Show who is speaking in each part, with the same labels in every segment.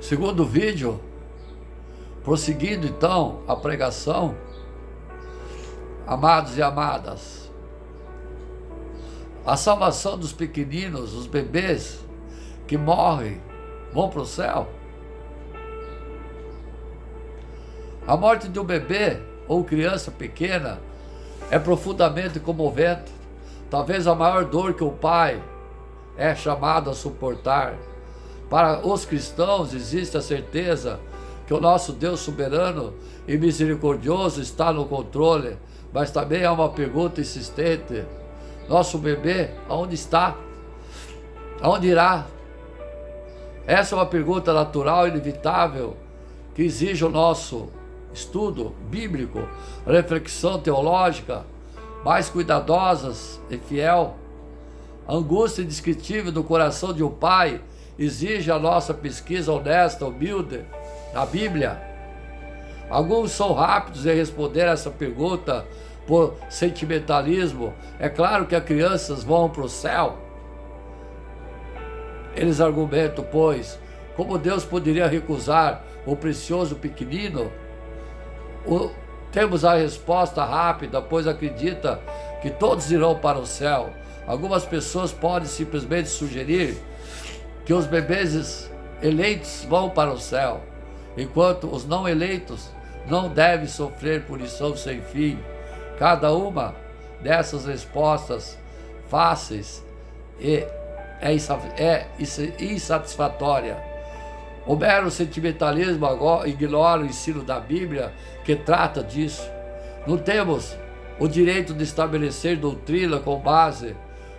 Speaker 1: Segundo vídeo, prosseguindo então a pregação, amados e amadas, a salvação dos pequeninos, os bebês que morrem, vão para o céu. A morte de um bebê ou criança pequena é profundamente comovente. Talvez a maior dor que o pai é chamado a suportar. Para os cristãos existe a certeza que o nosso Deus soberano e misericordioso está no controle, mas também há uma pergunta insistente: nosso bebê, aonde está? Aonde irá? Essa é uma pergunta natural e inevitável que exige o nosso estudo bíblico, reflexão teológica mais cuidadosas e fiel. A angústia indescritível do coração de um pai exige a nossa pesquisa honesta, humilde na Bíblia. Alguns são rápidos em responder essa pergunta por sentimentalismo. É claro que as crianças vão para o céu. Eles argumentam, pois, como Deus poderia recusar o precioso pequenino? Temos a resposta rápida, pois acredita que todos irão para o céu. Algumas pessoas podem simplesmente sugerir que os bebês eleitos vão para o céu, enquanto os não eleitos não devem sofrer punição sem fim. Cada uma dessas respostas fáceis é insatisfatória. O mero sentimentalismo agora ignora o ensino da Bíblia que trata disso. Não temos o direito de estabelecer doutrina com base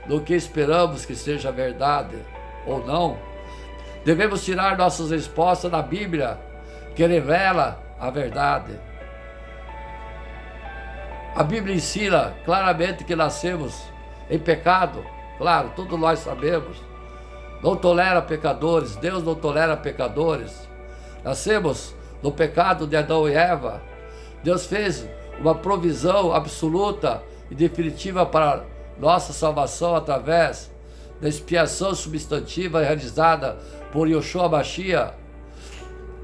Speaker 1: no que esperamos que seja verdade ou não. Devemos tirar nossas respostas da Bíblia, que revela a verdade. A Bíblia ensina claramente que nascemos em pecado. Claro, todos nós sabemos. Não tolera pecadores, Deus não tolera pecadores. Nascemos no pecado de Adão e Eva. Deus fez uma provisão absoluta e definitiva para nossa salvação através da expiação substantiva realizada por Yeshua Mashiach.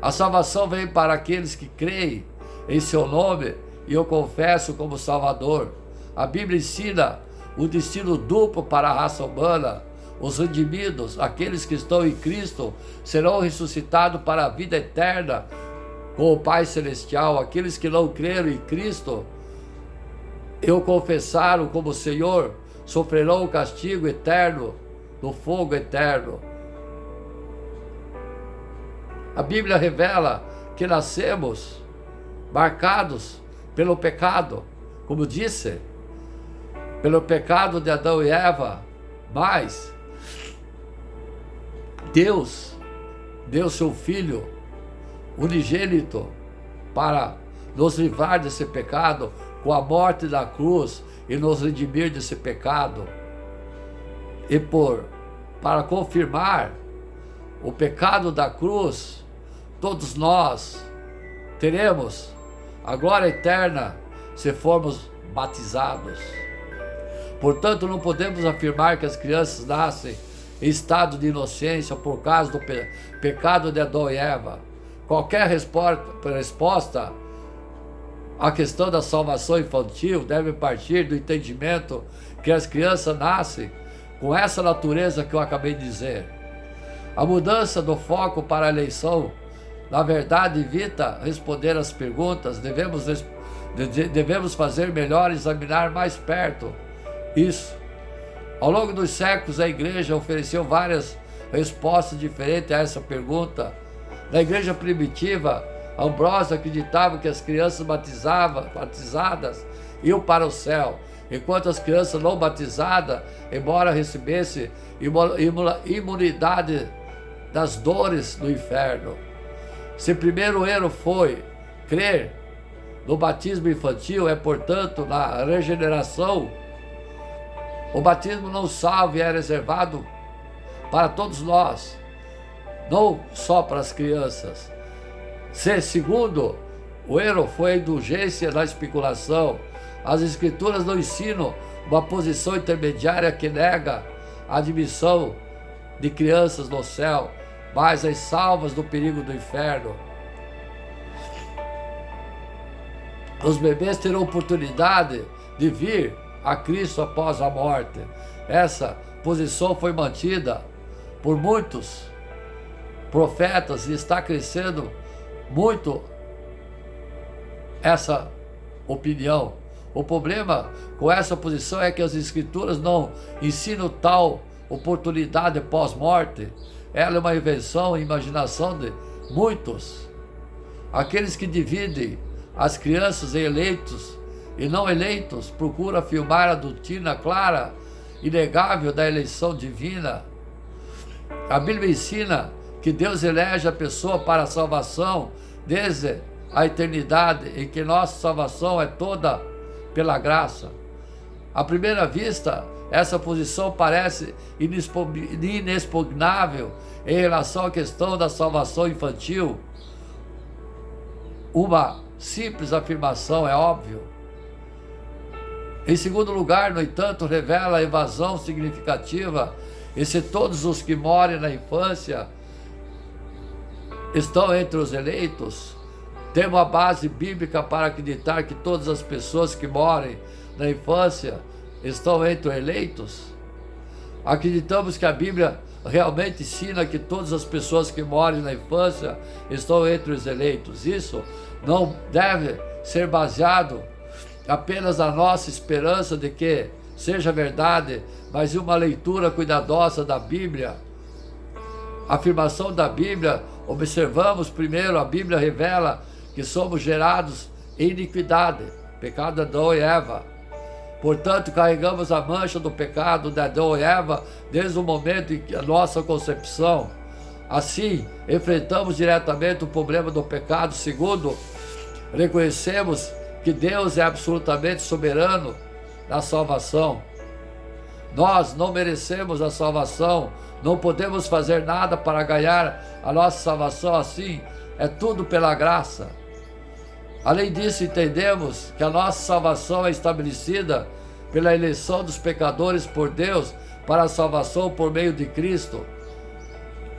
Speaker 1: A salvação vem para aqueles que creem em seu nome e o confessam como Salvador. A Bíblia ensina o destino duplo para a raça humana. Os redimidos, aqueles que estão em Cristo, serão ressuscitados para a vida eterna com o Pai Celestial. Aqueles que não creram em Cristo e o confessaram como Senhor, sofrerão o castigo eterno no fogo eterno. A Bíblia revela que nascemos marcados pelo pecado, como disse, pelo pecado de Adão e Eva, mas Deus deu seu Filho unigênito para nos livrar desse pecado com a morte da cruz e nos redimir desse pecado. E para confirmar o pecado da cruz, todos nós teremos a glória eterna se formos batizados. Portanto, não podemos afirmar que as crianças nascem em estado de inocência por causa do pecado de Adão e Eva. Qualquer resposta à questão da salvação infantil deve partir do entendimento que as crianças nascem com essa natureza que eu acabei de dizer. A mudança do foco para a eleição, na verdade, evita responder às perguntas. Devemos fazer melhor, examinar mais perto isso. Ao longo dos séculos, a igreja ofereceu várias respostas diferentes a essa pergunta. Na igreja primitiva, Ambrósio acreditava que as crianças batizadas iam para o céu, enquanto as crianças não batizadas, embora recebessem imunidade das dores do inferno. Se o primeiro erro foi crer no batismo infantil, portanto, na regeneração, o batismo não salvo e é reservado para todos nós, não só para as crianças. Segundo, o erro foi a indulgência na especulação. As Escrituras não ensinam uma posição intermediária que nega a admissão de crianças no céu. mas as salvas do perigo do inferno. Os bebês terão oportunidade de vir a Cristo após a morte. Essa posição foi mantida por muitos profetas e está crescendo muito essa opinião. O problema com essa posição é que as Escrituras não ensinam tal oportunidade pós-morte. Ela é uma invenção e imaginação de muitos. Aqueles que dividem as crianças em eleitos e não eleitos procuram afirmar a doutrina clara e inegável da eleição divina. A Bíblia ensina que Deus elege a pessoa para a salvação desde a eternidade e que nossa salvação é toda pela graça. À primeira vista, essa posição parece inexpugnável em relação à questão da salvação infantil. Uma simples afirmação, é óbvio. Em segundo lugar, no entanto, revela a evasão significativa, e se todos os que morrem na infância estão entre os eleitos, tem uma base bíblica para acreditar que todas as pessoas que morrem na infância estão entre os eleitos? Acreditamos que a Bíblia realmente ensina que todas as pessoas que morrem na infância estão entre os eleitos. Isso não deve ser baseado apenas na nossa esperança de que seja verdade, mas em uma leitura cuidadosa da Bíblia. A afirmação da Bíblia, observamos primeiro, a Bíblia revela que somos gerados em iniquidade, pecado de Adão e Eva. Portanto, carregamos a mancha do pecado de Adão e Eva desde o momento em que a nossa concepção. Assim, enfrentamos diretamente o problema do pecado. Segundo, reconhecemos que Deus é absolutamente soberano na salvação. Nós não merecemos a salvação, não podemos fazer nada para ganhar a nossa salvação, assim, é tudo pela graça. Além disso, entendemos que a nossa salvação é estabelecida pela eleição dos pecadores por Deus para a salvação por meio de Cristo.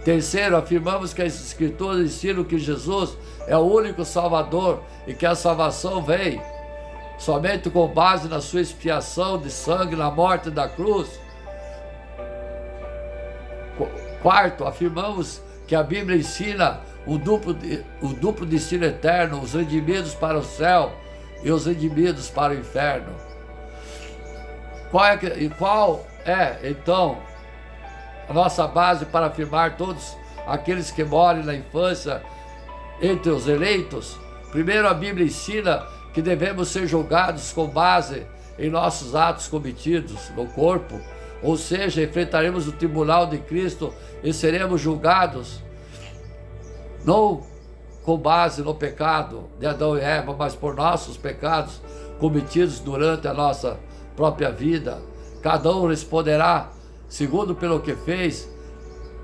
Speaker 1: Terceiro, afirmamos que as Escrituras ensinam que Jesus é o único Salvador e que a salvação vem somente com base na sua expiação de sangue na morte da cruz. Quarto, afirmamos que a Bíblia ensina o duplo destino eterno, os redimidos para o céu e os redimidos para o inferno. Qual é, então, a nossa base para afirmar todos aqueles que morrem na infância entre os eleitos? Primeiro, a Bíblia ensina que devemos ser julgados com base em nossos atos cometidos no corpo, ou seja, enfrentaremos o tribunal de Cristo e seremos julgados não com base no pecado de Adão e Eva, mas por nossos pecados cometidos durante a nossa própria vida. Cada um responderá segundo pelo que fez,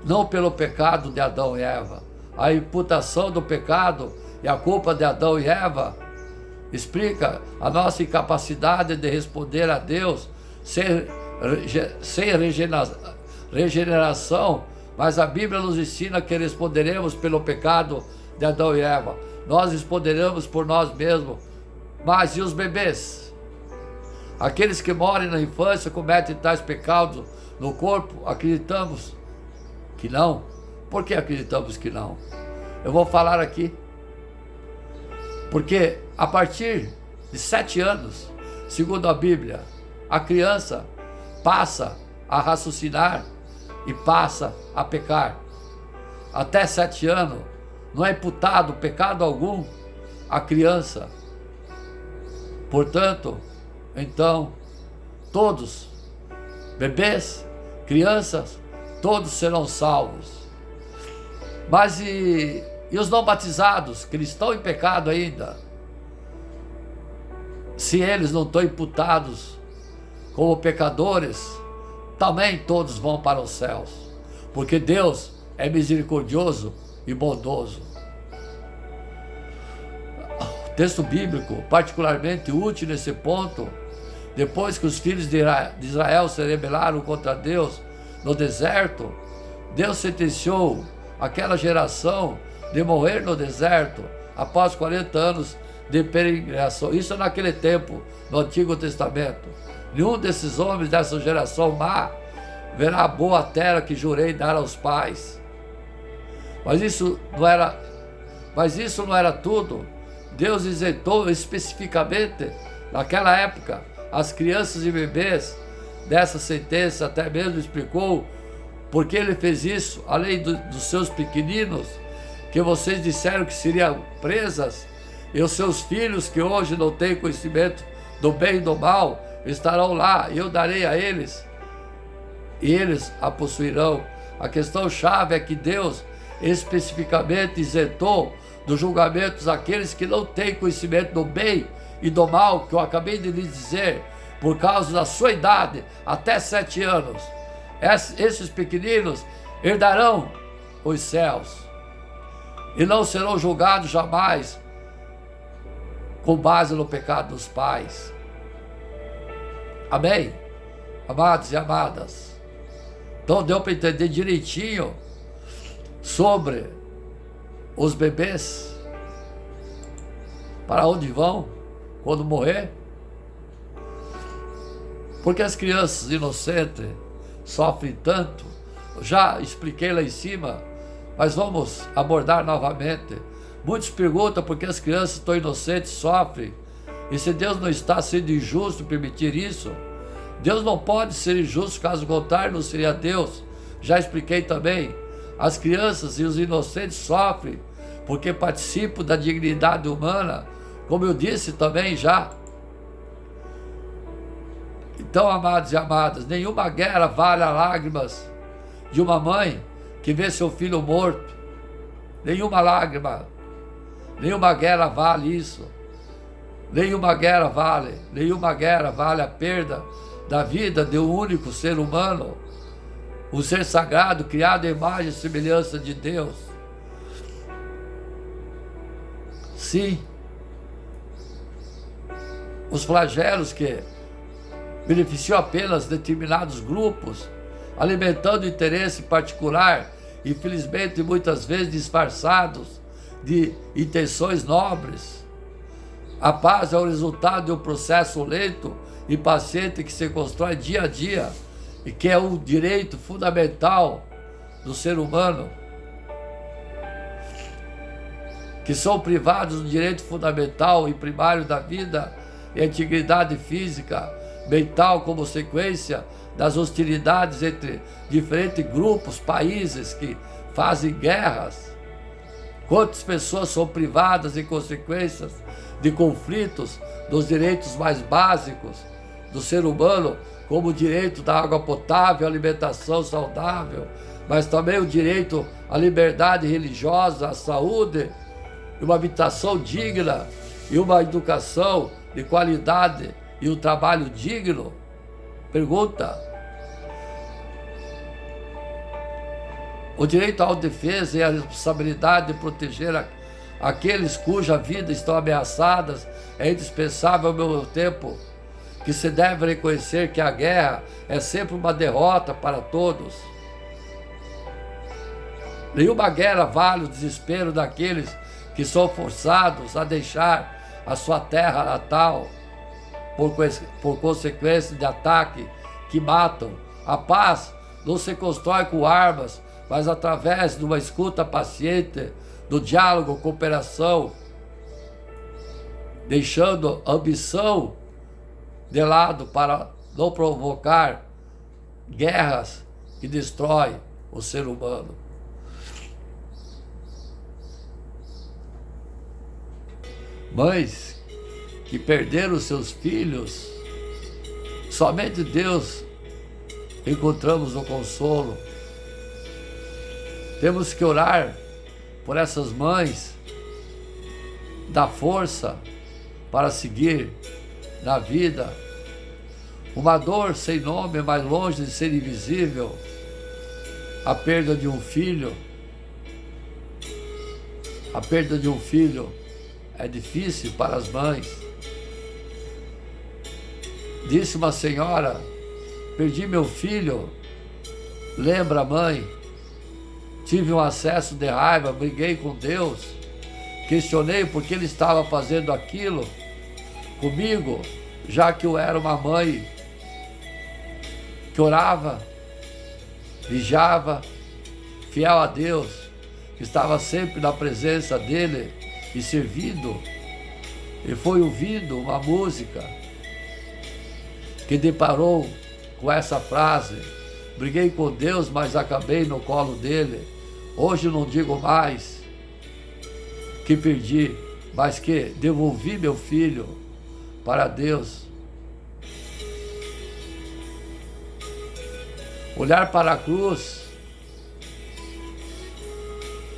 Speaker 1: não pelo pecado de Adão e Eva. A imputação do pecado e a culpa de Adão e Eva explica a nossa incapacidade de responder a Deus sem regeneração, mas a Bíblia nos ensina que responderemos pelo pecado de Adão e Eva. Nós responderemos por nós mesmos. Mas e os bebês? Aqueles que morrem na infância cometem tais pecados no corpo? Acreditamos que não. Por que acreditamos que não? Eu vou falar aqui. Porque a partir de 7 anos, segundo a Bíblia, a criança passa a raciocinar e passa a pecar. Até 7 anos não é imputado pecado algum à criança. Portanto, então, todos, bebês, crianças, todos serão salvos. Mas e os não batizados, que estão em pecado ainda? Se eles não estão imputados como pecadores, também todos vão para os céus, porque Deus é misericordioso e bondoso. O texto bíblico, particularmente útil nesse ponto, depois que os filhos de Israel se rebelaram contra Deus no deserto, Deus sentenciou aquela geração de morrer no deserto após 40 anos de peregrinação. Isso naquele tempo, no Antigo Testamento. Nenhum desses homens dessa geração má verá a boa terra que jurei dar aos pais. Mas isso não era tudo. Deus isentou especificamente, naquela época, as crianças e bebês dessa sentença, até mesmo explicou porque ele fez isso, além dos seus pequeninos, que vocês disseram que seriam presas, e os seus filhos, que hoje não têm conhecimento do bem e do mal, estarão lá, e eu darei a eles, e eles a possuirão. A questão chave é que Deus especificamente isentou dos julgamentos aqueles que não têm conhecimento do bem e do mal, que eu acabei de lhes dizer, por causa da sua idade, até 7 anos. Esses pequeninos herdarão os céus e não serão julgados jamais com base no pecado dos pais. Amém? Amados e amadas. Então deu para entender direitinho sobre os bebês, para onde vão quando morrer? Porque as crianças inocentes sofrem tanto. Já expliquei lá em cima, mas vamos abordar novamente. Muitos perguntam por que as crianças tão inocentes sofrem, e se Deus não está sendo injusto em permitir isso. Deus não pode ser injusto, caso contrário não seria Deus. Já expliquei também. As crianças e os inocentes sofrem porque participam da dignidade humana, como eu disse também já. Então, amados e amadas, nenhuma guerra vale as lágrimas de uma mãe que vê seu filho morto. Nenhuma lágrima, nenhuma guerra vale isso. Nenhuma guerra vale a perda da vida de um único ser humano, um ser sagrado, criado à imagem e semelhança de Deus. Sim, os flagelos que beneficiam apenas determinados grupos, alimentando interesse particular, infelizmente muitas vezes disfarçados de intenções nobres. A paz é o resultado de um processo lento e paciente que se constrói dia a dia e que é um direito fundamental do ser humano, que são privados do direito fundamental e primário da vida e a integridade física, mental, como consequência das hostilidades entre diferentes grupos, países que fazem guerras. Quantas pessoas são privadas em consequências de conflitos dos direitos mais básicos do ser humano, como o direito da água potável, alimentação saudável, mas também o direito à liberdade religiosa, à saúde, uma habitação digna e uma educação de qualidade e um trabalho digno? Pergunta. O direito à autodefesa e a responsabilidade de proteger aqueles cuja vida estão ameaçadas é indispensável ao mesmo tempo que se deve reconhecer que a guerra é sempre uma derrota para todos. Nenhuma guerra vale o desespero daqueles que são forçados a deixar a sua terra natal por consequência de ataque que matam. A paz não se constrói com armas, mas através de uma escuta paciente, do diálogo, cooperação, deixando a ambição de lado para não provocar guerras que destroem o ser humano. Mães que perderam seus filhos, somente Deus encontramos o consolo. Temos que orar por essas mães, dar força para seguir na vida. Uma dor sem nome, mais longe de ser invisível, a perda de um filho. A perda de um filho é difícil para as mães. Disse uma senhora: perdi meu filho. Lembra, mãe? tive um acesso de raiva, briguei com Deus, questionei por que Ele estava fazendo aquilo comigo, já que eu era uma mãe que orava, vigiava, fiel a Deus, que estava sempre na presença dEle e servindo. E foi ouvindo uma música que deparou com essa frase: briguei com Deus, mas acabei no colo dele. Hoje não digo mais que perdi, mas que devolvi meu filho para Deus. Olhar para a cruz,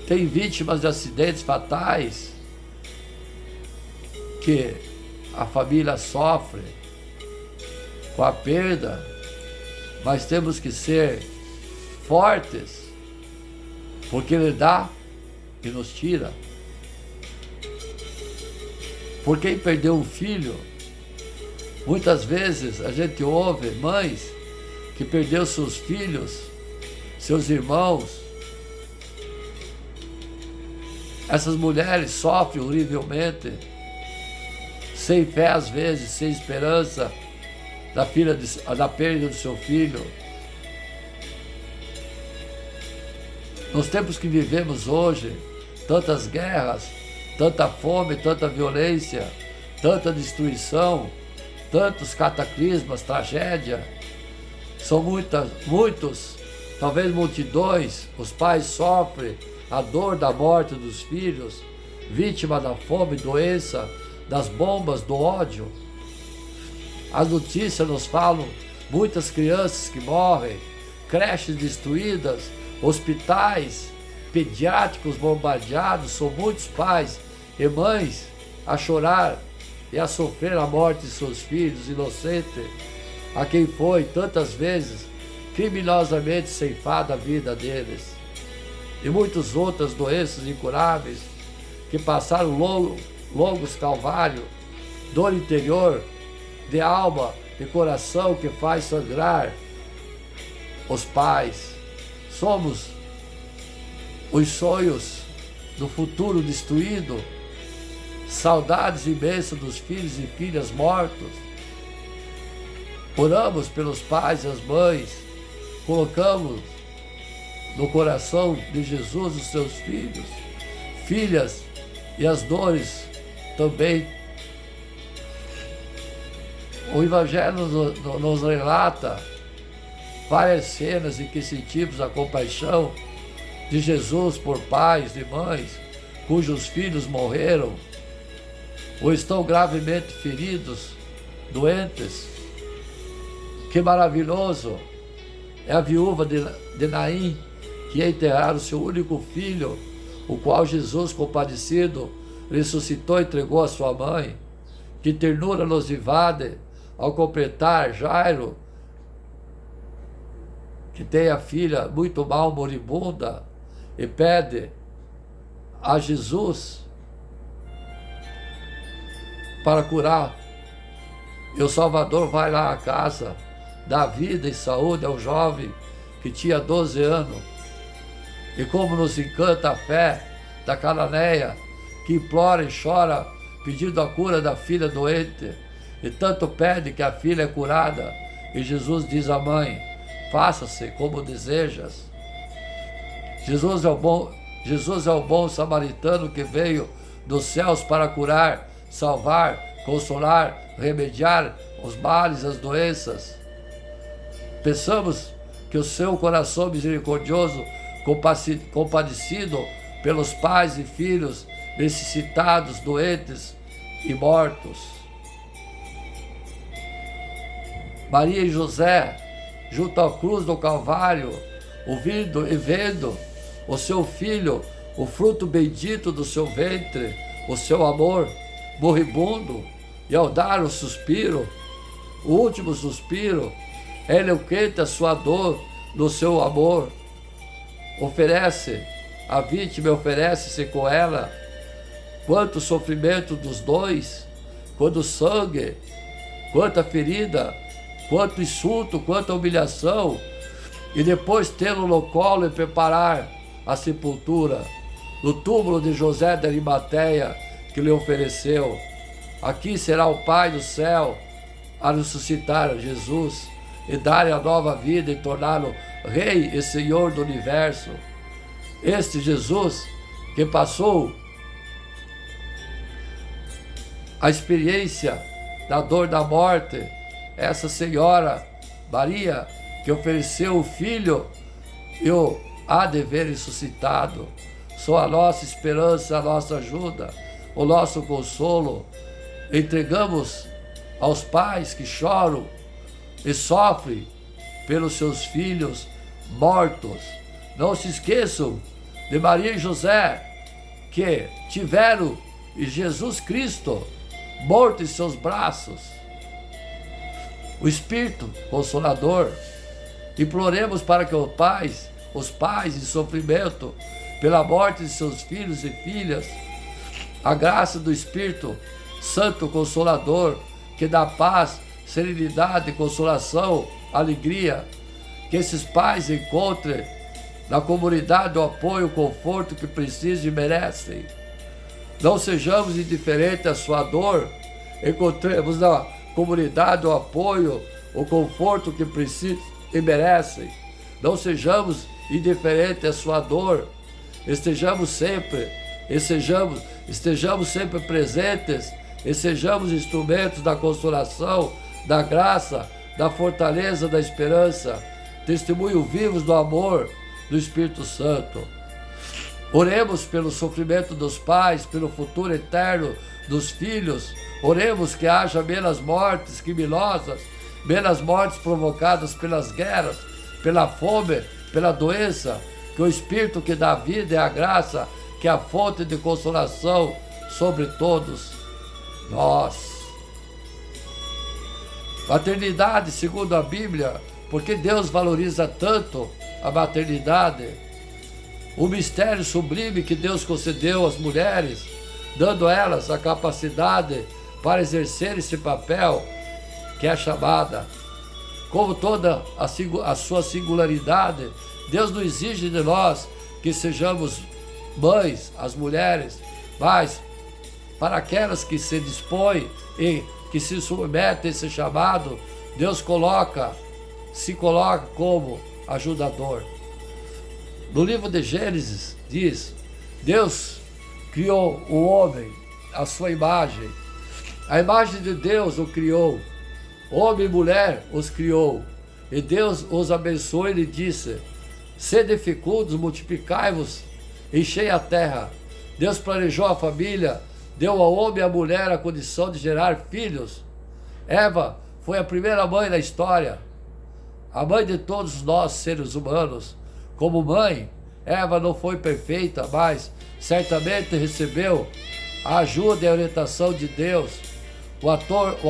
Speaker 1: tem vítimas de acidentes fatais que a família sofre com a perda, mas temos que ser fortes, porque Ele dá e nos tira. Por quem perdeu um filho, muitas vezes a gente ouve mães que perdeu seus filhos, seus irmãos. Essas mulheres sofrem horrivelmente, sem fé às vezes, sem esperança da perda do seu filho. Nos tempos que vivemos hoje, tantas guerras, tanta fome, tanta violência, tanta destruição, tantos cataclismas, tragédia, são muitos, talvez multidões, os pais sofrem a dor da morte dos filhos, vítima da fome, doença, das bombas, do ódio. As notícias nos falam muitas crianças que morrem, creches destruídas, hospitais pediátricos bombardeados. São muitos pais e mães a chorar e a sofrer a morte de seus filhos inocentes, a quem foi tantas vezes criminosamente ceifada a vida deles. E muitas outras doenças incuráveis que passaram longos calvários, dor interior, de alma, de coração, que faz sangrar os pais. Somos os sonhos do futuro destruído, saudades imensas dos filhos e filhas mortos. Oramos pelos pais e as mães, colocamos no coração de Jesus os seus filhos, filhas, e as dores também. O Evangelho nos relata várias cenas em que sentimos a compaixão de Jesus por pais e mães cujos filhos morreram ou estão gravemente feridos, doentes. Que maravilhoso é a viúva de Naim, que ia enterrar o seu único filho, o qual Jesus, compadecido, ressuscitou e entregou a sua mãe. Que ternura nos invade ao completar Jairo, que tem a filha muito mal, moribunda, e pede a Jesus para curar. E o Salvador vai lá à casa, dá vida e saúde ao jovem que tinha 12 anos. E como nos encanta a fé da cananeia, que implora e chora pedindo a cura da filha doente, e tanto pede que a filha é curada, e Jesus diz à mãe: faça-se como desejas. Jesus é o bom samaritano que veio dos céus para curar, salvar, consolar, remediar os males, as doenças. Pensamos que o seu coração misericordioso, compadecido pelos pais e filhos necessitados, doentes e mortos. Maria e José, junto à cruz do Calvário, ouvindo e vendo o seu filho, o fruto bendito do seu ventre, o seu amor moribundo, e ao dar o suspiro, o último suspiro, ele eloquenta a sua dor no seu amor. Oferece, a vítima oferece-se com ela. Quanto sofrimento dos dois, quanto sangue, quanta ferida, quanto insulto, quanta humilhação, e depois tê-lo no colo e preparar a sepultura, no túmulo de José de Arimateia, que lhe ofereceu. Aqui será o Pai do céu a ressuscitar Jesus e dar-lhe a nova vida e torná-lo Rei e Senhor do universo. Este Jesus que passou a experiência da dor da morte, essa senhora Maria que ofereceu o Filho e o há de ver ressuscitado, são a nossa esperança, a nossa ajuda, o nosso consolo. Entregamos aos pais que choram e sofrem pelos seus filhos mortos. Não se esqueçam de Maria e José, que tiveram Jesus Cristo morto em seus braços. O Espírito Consolador. Imploremos para que os pais em sofrimento pela morte de seus filhos e filhas, a graça do Espírito Santo Consolador, que dá paz, serenidade, consolação, alegria, que esses pais encontrem na comunidade o apoio, o conforto que precisam e merecem. Não sejamos indiferentes à sua dor, encontremos na comunidade o apoio, o conforto que precisam e merecem. Não sejamos indiferentes à sua dor, estejamos sempre presentes e sejamos instrumentos da consolação, da graça, da fortaleza, da esperança, testemunho vivos do amor do Espírito Santo. Oremos pelo sofrimento dos pais, pelo futuro eterno dos filhos. Oremos que haja menos mortes criminosas, menos mortes provocadas pelas guerras, pela fome, pela doença, que o Espírito que dá vida é a graça, que é a fonte de consolação sobre todos nós. Maternidade, segundo a Bíblia, porque Deus valoriza tanto a maternidade, o mistério sublime que Deus concedeu às mulheres, dando a elas a capacidade para exercer esse papel que é chamada. Como toda a sua singularidade, Deus não exige de nós que sejamos mães, as mulheres, mas para aquelas que se dispõem e que se submetem a esse chamado, Deus se coloca como ajudador. No livro de Gênesis diz: Deus criou o homem à sua imagem. A imagem de Deus o criou. Homem e mulher os criou. E Deus os abençoou e lhe disse: sede fecundos, multiplicai-vos, enchei a terra. Deus planejou a família, deu ao homem e à mulher a condição de gerar filhos. Eva foi a primeira mãe da história, a mãe de todos nós seres humanos. Como mãe, Eva não foi perfeita, mas certamente recebeu a ajuda e a orientação de Deus, o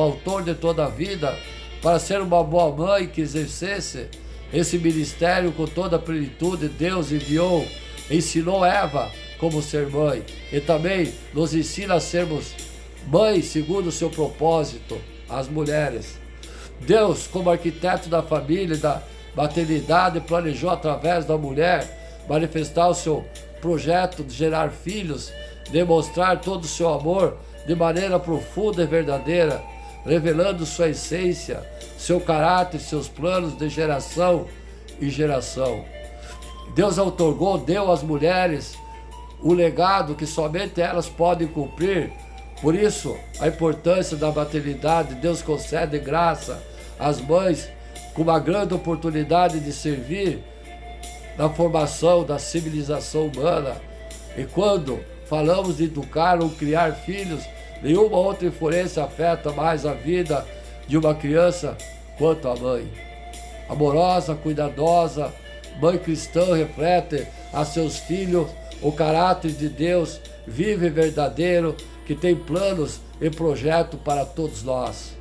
Speaker 1: autor de toda a vida, para ser uma boa mãe que exercesse esse ministério com toda a plenitude. Deus ensinou Eva como ser mãe, e também nos ensina a sermos mães segundo o seu propósito, as mulheres. Deus, como arquiteto da família e da maternidade, planejou através da mulher manifestar o seu projeto de gerar filhos, demonstrar todo o seu amor de maneira profunda e verdadeira, revelando sua essência, seu caráter e seus planos de geração em geração. Deus deu às mulheres o legado que somente elas podem cumprir. Por isso, a importância da maternidade. Deus concede graça às mães com uma grande oportunidade de servir na formação da civilização humana. E quando falamos de educar ou criar filhos, nenhuma outra influência afeta mais a vida de uma criança quanto a mãe. Amorosa, cuidadosa, mãe cristã reflete a seus filhos o caráter de Deus vivo e verdadeiro, que tem planos e projeto para todos nós.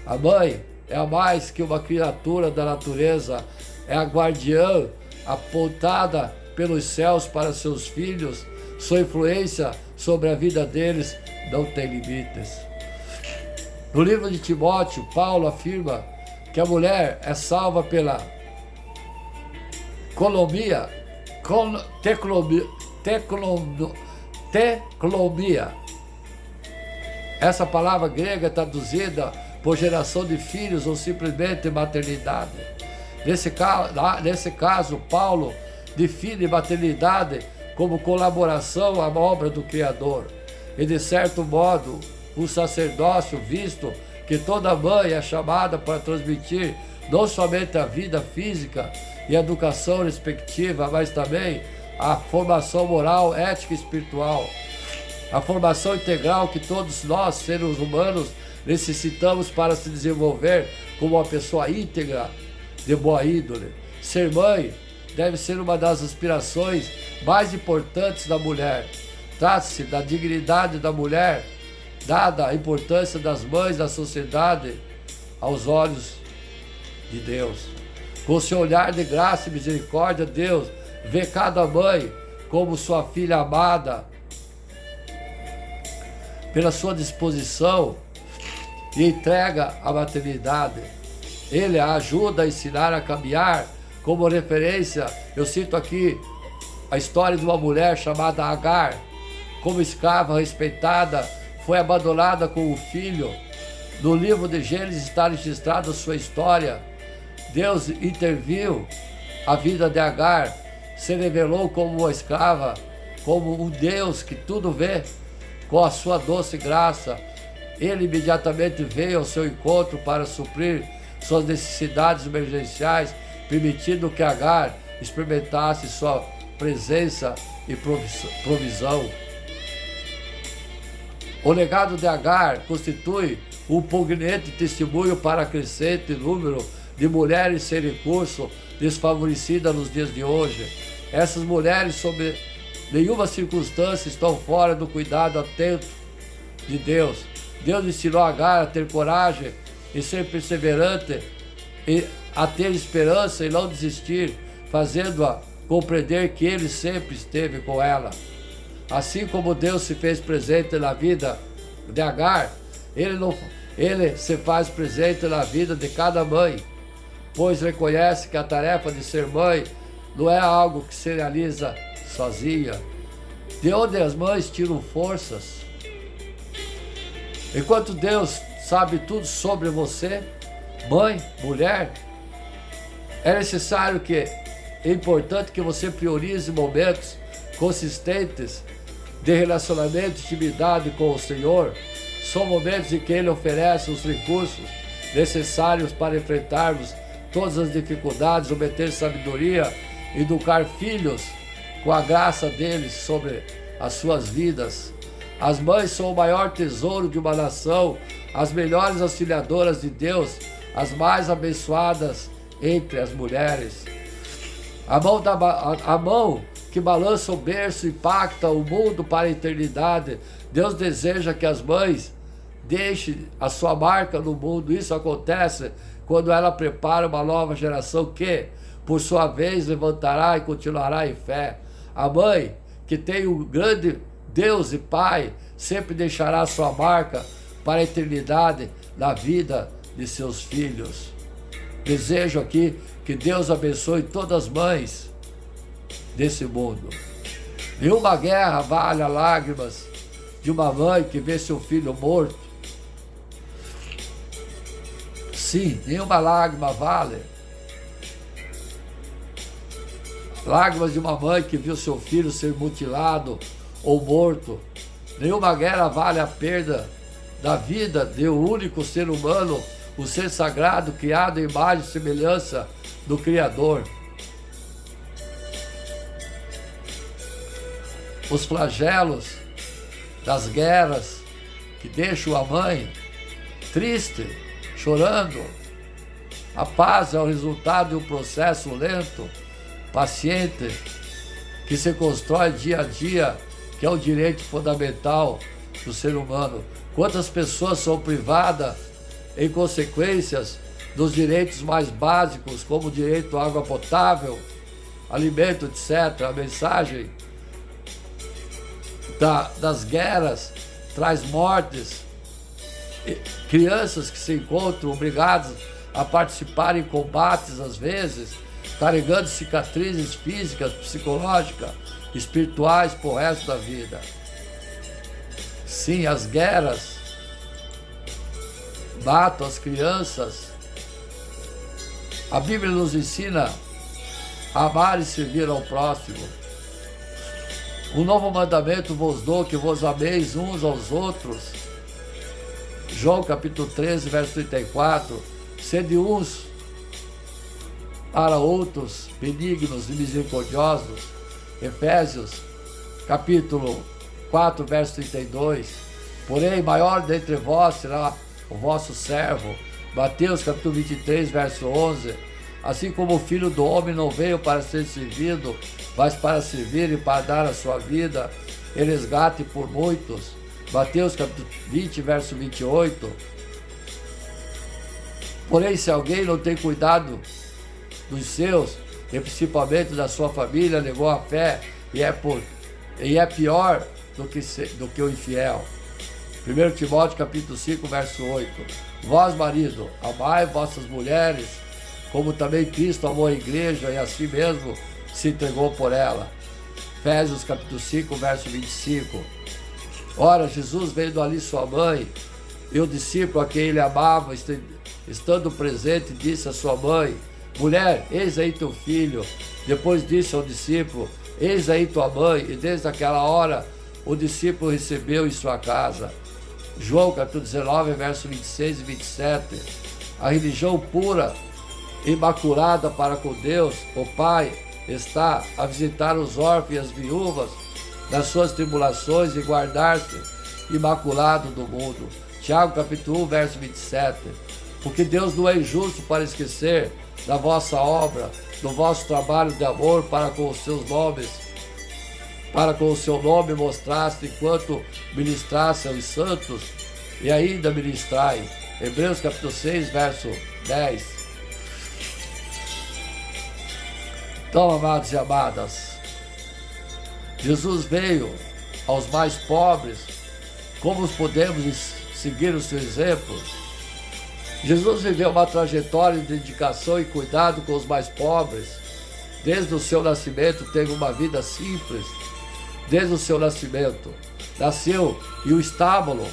Speaker 1: A mãe é a mais que uma criatura da natureza, é a guardiã apontada pelos céus para seus filhos. Sua influência sobre a vida deles não tem limites. No livro de Timóteo, Paulo afirma que a mulher é salva pela teclomia. Essa palavra grega é traduzida por geração de filhos ou simplesmente maternidade. Nesse caso, Paulo define maternidade como colaboração à obra do Criador. E de certo modo, o sacerdócio, visto que toda mãe é chamada para transmitir não somente a vida física e a educação respectiva, mas também a formação moral, ética e espiritual. A formação integral que todos nós, seres humanos, necessitamos para se desenvolver como uma pessoa íntegra, de boa índole. Ser mãe deve ser uma das aspirações mais importantes da mulher. Trata-se da dignidade da mulher, dada a importância das mães da sociedade aos olhos de Deus. Com seu olhar de graça e misericórdia, Deus vê cada mãe como sua filha amada, pela sua disposição e entrega à maternidade. Ele a ajuda a ensinar a caminhar. Como referência, eu cito aqui a história de uma mulher chamada Agar. Como escrava respeitada, foi abandonada com o filho. No livro de Gênesis está registrada a sua história. Deus interviu a vida de Agar, se revelou como uma escrava, como um Deus que tudo vê. Com a sua doce graça, ele imediatamente veio ao seu encontro para suprir suas necessidades emergenciais, permitindo que Agar experimentasse sua presença e provisão. O legado de Agar constitui um poignante testemunho para crescente número de mulheres sem recurso desfavorecidas nos dias de hoje. Essas mulheres, sob nenhuma circunstância, estão fora do cuidado atento de Deus. Deus ensinou Agar a ter coragem e ser perseverante, e a ter esperança e não desistir, fazendo-a compreender que Ele sempre esteve com ela. Assim como Deus se fez presente na vida de Agar, Ele se faz presente na vida de cada mãe, pois reconhece que a tarefa de ser mãe não é algo que se realiza sozinha. De onde as mães tiram forças? Enquanto Deus sabe tudo sobre você, mãe, mulher, é importante que você priorize momentos consistentes de relacionamento e intimidade com o Senhor. São momentos em que Ele oferece os recursos necessários para enfrentarmos todas as dificuldades, obter sabedoria e educar filhos com a graça deles sobre as suas vidas. As mães são o maior tesouro de uma nação, as melhores auxiliadoras de Deus, as mais abençoadas entre as mulheres. A mão que balança o berço impacta o mundo para a eternidade. Deus deseja que as mães deixem a sua marca no mundo. Isso acontece quando ela prepara uma nova geração que, por sua vez, levantará e continuará em fé. A mãe que tem um grande Deus e Pai sempre deixará sua marca para a eternidade na vida de seus filhos. Desejo aqui que Deus abençoe todas as mães desse mundo. Nenhuma guerra vale as lágrimas de uma mãe que vê seu filho morto. Sim, nenhuma lágrima vale lágrimas de uma mãe que viu seu filho ser mutilado ou morto. Nenhuma guerra vale a perda da vida de um único ser humano, o ser sagrado criado em imagem e semelhança do Criador. Os flagelos das guerras que deixam a mãe triste, chorando. A paz é o resultado de um processo lento, paciente, que se constrói dia a dia, que é o direito fundamental do ser humano. Quantas pessoas são privadas em consequências dos direitos mais básicos, como o direito à água potável, alimento, etc. A mensagem das guerras traz mortes, crianças que se encontram obrigadas a participar em combates, às vezes, carregando cicatrizes físicas, psicológicas, espirituais por resto da vida. Sim, as guerras matam as crianças. A Bíblia nos ensina a amar e servir ao próximo. Um novo mandamento vos dou, que vos ameis uns aos outros. João capítulo 13, verso 34. Sede uns para outros benignos e misericordiosos. Efésios capítulo 4, verso 32. Porém, maior dentre vós será o vosso servo. Mateus capítulo 23, verso 11. Assim como o Filho do Homem não veio para ser servido, mas para servir e para dar a sua vida em resgate por muitos. Mateus capítulo 20, verso 28. Porém, se alguém não tem cuidado dos seus, e principalmente da sua família, negou a fé e é pior do que o infiel. 1 Timóteo capítulo 5, verso 8. Vós, marido, amai vossas mulheres, como também Cristo amou a igreja e a si mesmo se entregou por ela. Efésios capítulo 5, verso 25. Ora, Jesus, vendo ali sua mãe e o discípulo a quem ele amava, estando presente, disse à sua mãe: mulher, eis aí teu filho. Depois disse ao discípulo: eis aí tua mãe. E desde aquela hora o discípulo recebeu em sua casa. João capítulo 19, verso 26 e 27. A religião pura, imaculada para com Deus, o Pai, está a visitar os órfãos e as viúvas nas suas tribulações e guardar-se imaculado do mundo. Tiago capítulo 1, verso 27. Porque Deus não é injusto para esquecer da vossa obra, do vosso trabalho de amor para com os seus nomes, para com o seu nome mostraste enquanto ministrasse aos santos e ainda ministrai. Hebreus capítulo 6, verso 10. Então, amados e amadas, Jesus veio aos mais pobres. Como podemos seguir o seu exemplo? Jesus viveu uma trajetória de dedicação e cuidado com os mais pobres. Desde o seu nascimento teve uma vida simples. Desde o seu nascimento nasceu em um estábulo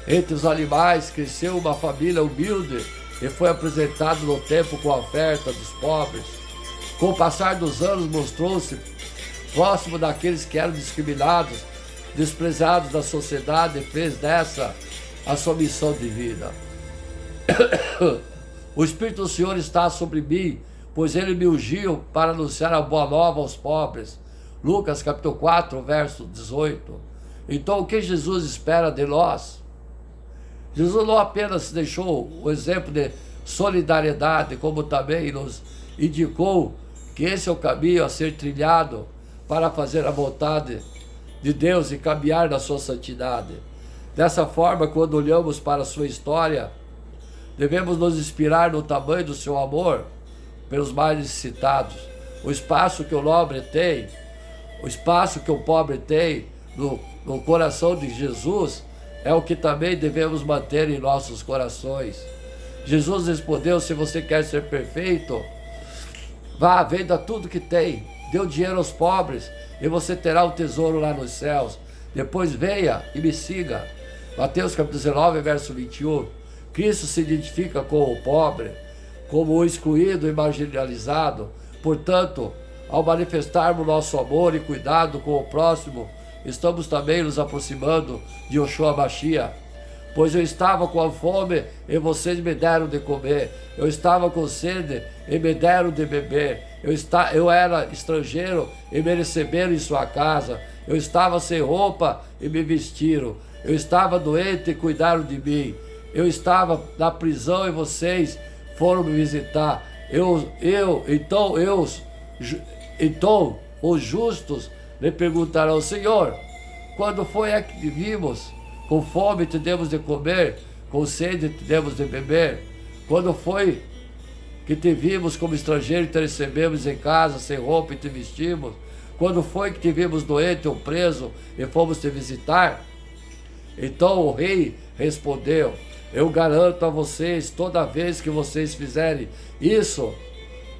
Speaker 1: entre os animais, cresceu uma família humilde e foi apresentado no templo com a oferta dos pobres. Com o passar dos anos mostrou-se próximo daqueles que eram discriminados, desprezados da sociedade, e fez dessa a sua missão de vida. O Espírito do Senhor está sobre mim, pois ele me ungiu para anunciar a boa nova aos pobres. Lucas capítulo 4, verso 18. Então, o que Jesus espera de nós? Jesus não apenas deixou o exemplo de solidariedade, como também nos indicou que esse é o caminho a ser trilhado para fazer a vontade de Deus e caminhar na sua santidade. Dessa forma, quando olhamos para a sua história, devemos nos inspirar no tamanho do seu amor pelos mais necessitados. O espaço que o nobre tem, o espaço que o pobre tem no coração de Jesus é o que também devemos manter em nossos corações. Jesus respondeu: se você quer ser perfeito, vá, venda tudo que tem, dê o dinheiro aos pobres e você terá um tesouro lá nos céus. Depois venha e me siga. Mateus capítulo 19, verso 21. Cristo se identifica com o pobre, como o excluído e marginalizado. Portanto, ao manifestarmos nosso amor e cuidado com o próximo, estamos também nos aproximando de Yoshua Mashiach. Pois eu estava com fome e vocês me deram de comer. Eu estava com sede e me deram de beber. Eu era estrangeiro e me receberam em sua casa. Eu estava sem roupa e me vestiram. Eu estava doente e cuidaram de mim. Eu estava na prisão e vocês foram me visitar. Então os justos lhe perguntarão: Senhor, quando foi que vimos com fome te demos de comer, com sede te demos de beber? Quando foi que te vimos como estrangeiro e te recebemos em casa, sem roupa e te vestimos? Quando foi que te vimos doente ou preso e fomos te visitar? Então o rei respondeu: eu garanto a vocês, toda vez que vocês fizerem isso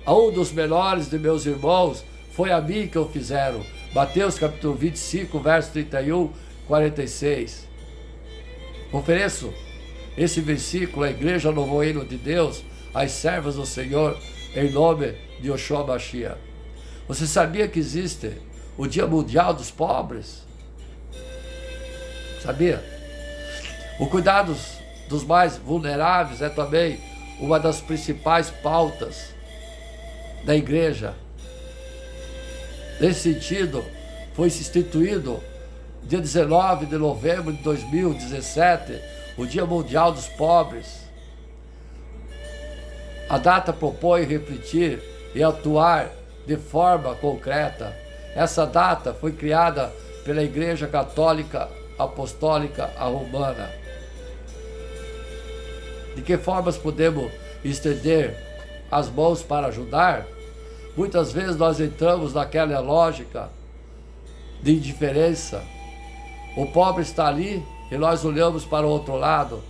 Speaker 1: a um dos melhores de meus irmãos, foi a mim que o fizeram. Mateus capítulo 25, verso 31, 46. Ofereço esse versículo à igreja no reino de Deus, às servas do Senhor, em nome de Yoshua Mashiach. Você sabia que existe o Dia Mundial dos Pobres? Sabia? O cuidado dos mais vulneráveis é também uma das principais pautas da igreja. Nesse sentido, foi instituído dia 19 de novembro de 2017, o Dia Mundial dos Pobres. A data propõe refletir e atuar de forma concreta. Essa data foi criada pela Igreja Católica Apostólica Romana. De que formas podemos estender as mãos para ajudar? Muitas vezes nós entramos naquela lógica de indiferença. O pobre está ali e nós olhamos para o outro lado.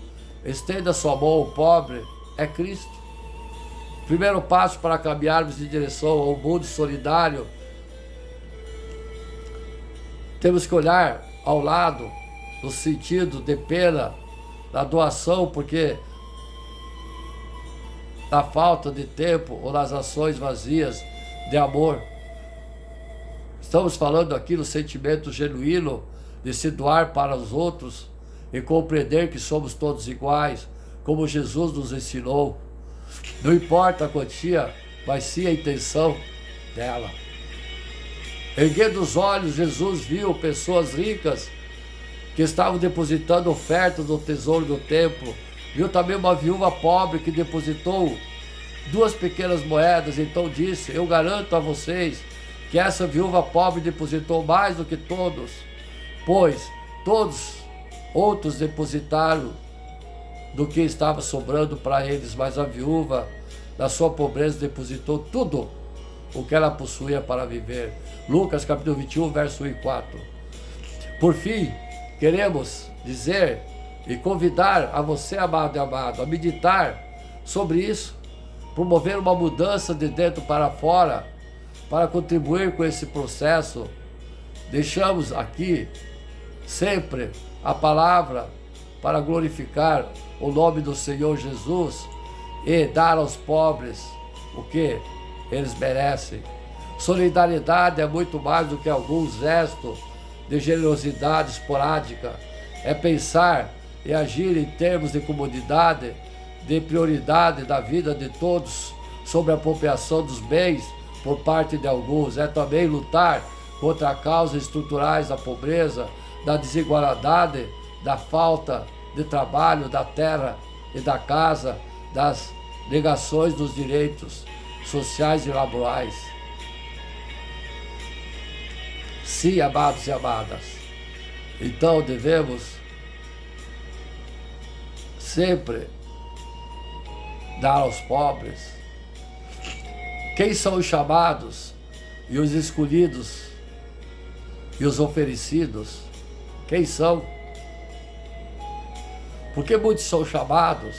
Speaker 1: Estenda sua mão ao pobre, é Cristo. Primeiro passo para caminharmos em direção ao mundo solidário, temos que olhar ao lado, no sentido de pena, da doação, porque na falta de tempo ou nas ações vazias de amor. Estamos falando aqui no sentimento genuíno de se doar para os outros e compreender que somos todos iguais, como Jesus nos ensinou. Não importa a quantia, mas sim a intenção dela. Erguendo os olhos, Jesus viu pessoas ricas que estavam depositando ofertas no tesouro do templo. Viu também uma viúva pobre que depositou 2 pequenas moedas. Então disse: eu garanto a vocês que essa viúva pobre depositou mais do que todos, pois todos outros depositaram do que estava sobrando para eles, mas a viúva, na sua pobreza, depositou tudo o que ela possuía para viver. Lucas capítulo 21, verso 1 e 4. Por fim, queremos dizer e convidar a você, amado e amado, a meditar sobre isso, promover uma mudança de dentro para fora, para contribuir com esse processo. Deixamos aqui sempre a palavra para glorificar o nome do Senhor Jesus e dar aos pobres o que eles merecem. Solidariedade é muito mais do que algum gesto de generosidade esporádica. É pensar e agir em termos de comunidade, de prioridade da vida de todos sobre a apropriação dos bens por parte de alguns. É também lutar contra as causas estruturais da pobreza, da desigualdade, da falta de trabalho, da terra e da casa, das negações dos direitos sociais e laborais. Sim, amados e amadas, então devemos sempre dar aos pobres. Quem são os chamados e os escolhidos e os oferecidos? Quem são? Porque muitos são chamados,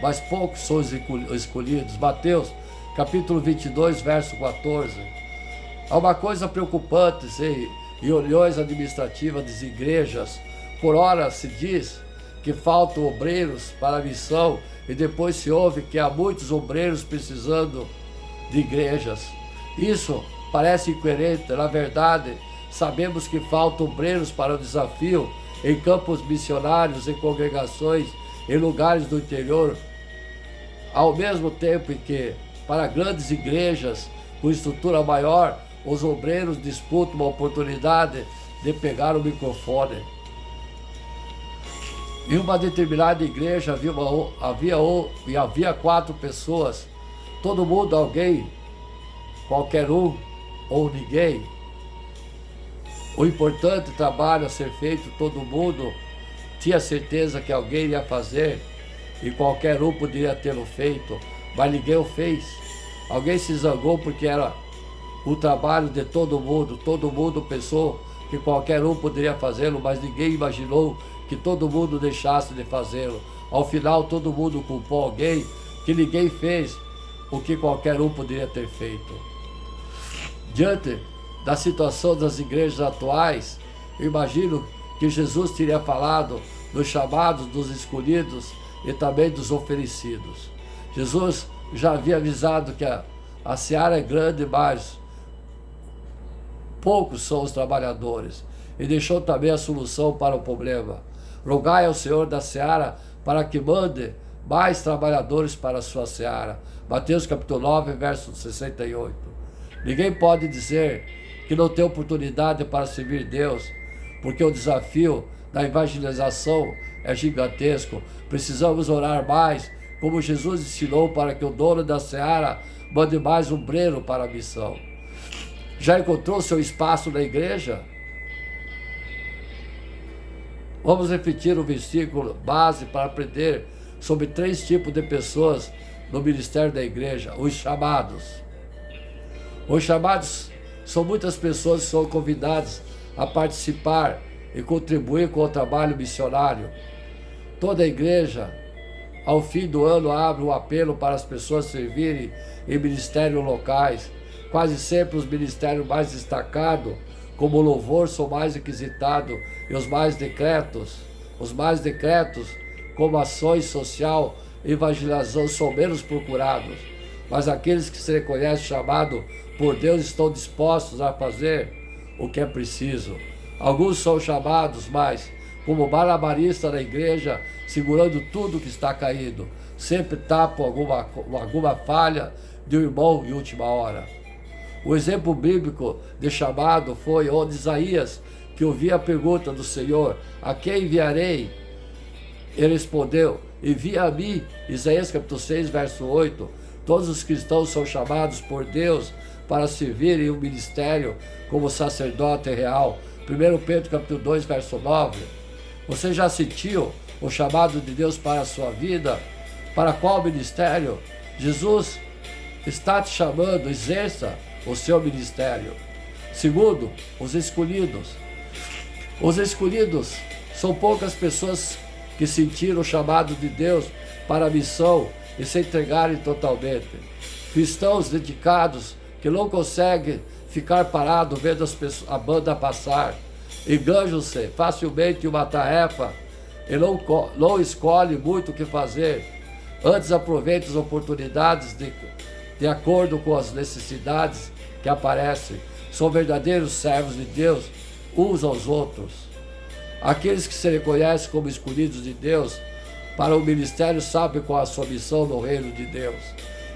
Speaker 1: mas poucos são escolhidos. Mateus capítulo 22, verso 14. Há uma coisa preocupante em reuniões administrativas das igrejas. Por ora se diz que faltam obreiros para a missão e depois se ouve que há muitos obreiros precisando de igrejas. Isso parece incoerente. Na verdade, sabemos que faltam obreiros para o desafio em campos missionários, em congregações, em lugares do interior, ao mesmo tempo em que, para grandes igrejas com estrutura maior, os obreiros disputam uma oportunidade de pegar o microfone. Em uma determinada igreja havia 4 pessoas, todo mundo, alguém, qualquer um ou ninguém. O importante trabalho a ser feito, todo mundo tinha certeza que alguém ia fazer e qualquer um poderia tê-lo feito, mas ninguém o fez. Alguém se zangou porque era o trabalho de todo mundo pensou que qualquer um poderia fazê-lo, mas ninguém imaginou que todo mundo deixasse de fazê-lo. Ao final, todo mundo culpou alguém que ninguém fez, o que qualquer um poderia ter feito. Diante da situação das igrejas atuais, eu imagino que Jesus teria falado dos chamados, dos escolhidos e também dos oferecidos. Jesus já havia avisado que a seara é grande, mas poucos são os trabalhadores, e deixou também a solução para o problema. Rogai ao Senhor da seara para que mande mais trabalhadores para a sua seara. Mateus capítulo 9, verso 68. Ninguém pode dizer que não tem oportunidade para servir Deus, porque o desafio da evangelização é gigantesco. Precisamos orar mais, como Jesus ensinou, para que o dono da seara mande mais obreiro para a missão. Já encontrou seu espaço na igreja? Vamos repetir o versículo base para aprender sobre 3 tipos de pessoas no ministério da igreja: os chamados. Os chamados são muitas pessoas que são convidadas a participar e contribuir com o trabalho missionário. Toda a igreja, ao fim do ano, abre um apelo para as pessoas servirem em ministérios locais. Quase sempre os ministérios mais destacados, como o louvor, são mais requisitados, e os mais decretos, como ações social e evangelização, são menos procurados. Mas aqueles que se reconhecem chamados por Deus estão dispostos a fazer o que é preciso. Alguns são chamados, mas como malabarista na igreja, segurando tudo que está caído, sempre tapam alguma falha de um irmão em última hora. O exemplo bíblico de chamado foi onde Isaías, que ouvia a pergunta do Senhor: a quem enviarei? Ele respondeu: envia a mim. Isaías capítulo 6, verso 8. Todos os cristãos são chamados por Deus para servir em um ministério como sacerdote real. 1 Pedro capítulo 2, verso 9. Você já sentiu o chamado de Deus para a sua vida? Para qual ministério? Jesus está te chamando, exerça o seu ministério. Segundo, os escolhidos. Os escolhidos são poucas pessoas que sentiram o chamado de Deus para a missão e se entregarem totalmente. Cristãos dedicados que não conseguem ficar parados vendo a banda passar, enganjam-se facilmente em uma tarefa e não escolhem muito o que fazer. Antes aproveitem as oportunidades de acordo com as necessidades que aparecem. São verdadeiros servos de Deus uns aos outros. Aqueles que se reconhecem como escolhidos de Deus para o ministério sabem qual a sua missão no reino de Deus.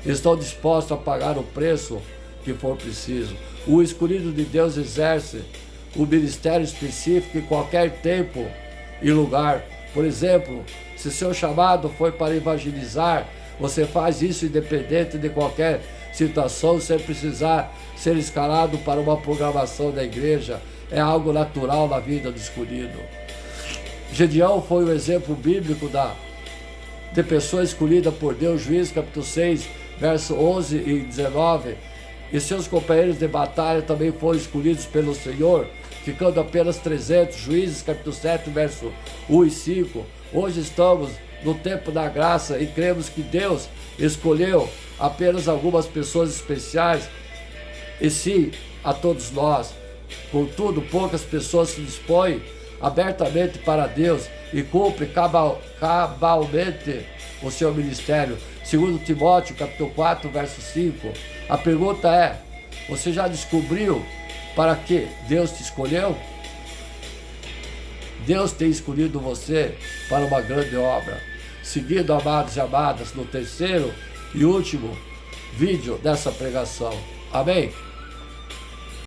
Speaker 1: Estão dispostos a pagar o preço que for preciso. O escolhido de Deus exerce o ministério específico em qualquer tempo e lugar. Por exemplo, se seu chamado foi para evangelizar, você faz isso independente de qualquer situação, sem precisar ser escalado para uma programação da igreja. É algo natural na vida do escolhido. Gedeão foi o exemplo bíblico de pessoa escolhida por Deus. Juízes capítulo 6, verso 11 e 19. E seus companheiros de batalha também foram escolhidos pelo Senhor, ficando apenas 300. Juízes capítulo 7, verso 1 e 5. Hoje estamos no tempo da graça e cremos que Deus escolheu apenas algumas pessoas especiais, e sim a todos nós. Contudo, poucas pessoas se dispõem abertamente para Deus e cumprem cabalmente o seu ministério. Segundo Timóteo, capítulo 4, verso 5. A pergunta é: você já descobriu para que Deus te escolheu? Deus tem escolhido você para uma grande obra. Seguindo, amados e amadas, no terceiro e último vídeo dessa pregação. Amém?